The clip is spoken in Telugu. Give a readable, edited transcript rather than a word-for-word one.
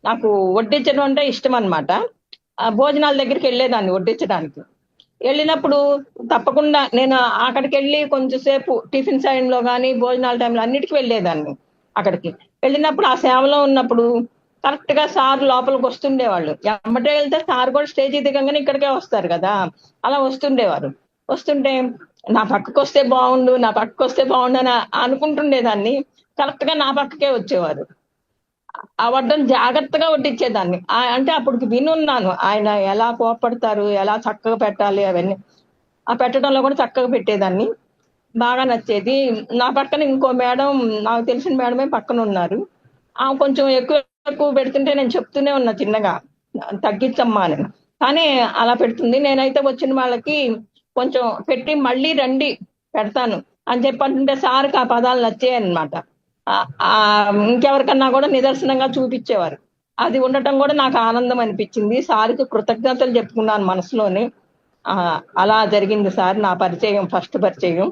నాకు వడ్డించడం అంటే ఇష్టం అనమాట. భోజనాల దగ్గరికి వెళ్ళేదాన్ని వడ్డించడానికి. వెళ్ళినప్పుడు తప్పకుండా నేను అక్కడికి వెళ్ళి కొంచెం సేపు టిఫిన్ టైంలో కానీ భోజనాల టైంలో అన్నిటికీ వెళ్ళేదాన్ని. అక్కడికి వెళ్ళినప్పుడు ఆ సేవలో ఉన్నప్పుడు కరెక్ట్ గా సార్ లోపలికి వస్తుండేవాళ్ళు. ఎమ్మటే వెళ్తే సార్ కూడా స్టేజీ దిగంగానే ఇక్కడికే వస్తారు కదా, అలా వస్తుండేవారు. వస్తుంటే నా పక్కకు వస్తే బాగుండు, నా పక్కకు వస్తే బాగుండు అని అనుకుంటుండేదాన్ని. కరెక్ట్ గా నా పక్కకే వచ్చేవారు. ఆ వడ్డను జాగ్రత్తగా వడ్డించేదాన్ని. అంటే అప్పటికి వినున్నాను ఆయన ఎలా కోపడతారు, ఎలా చక్కగా పెట్టాలి అవన్నీ. ఆ పెట్టడంలో కూడా చక్కగా పెట్టేదాన్ని. బాగా నచ్చేది. నా పక్కన ఇంకో మేడం, నాకు తెలిసిన మేడమే పక్కన ఉన్నారు. ఆమె కొంచెం ఎక్కువ ఎక్కువ పెడుతుంటే నేను చెప్తూనే ఉన్నా చిన్నగా, తగ్గించమ్మా అని. కానీ అలా పెడుతుంది. నేనైతే వచ్చిన వాళ్ళకి కొంచెం పెట్టి మళ్ళీ రండి పెడతాను అని చెప్పంటుంటే సార్కి ఆ పదాలు నచ్చాయన్నమాట. ఇంకెవరికన్నా కూడా నిదర్శనంగా చూపించేవారు. అది ఉండటం కూడా నాకు ఆనందం అనిపించింది. సార్కి కృతజ్ఞతలు చెప్పుకున్నాను మనసులోని. అలా జరిగింది సార్ నా పరిచయం, ఫస్ట్ పరిచయం.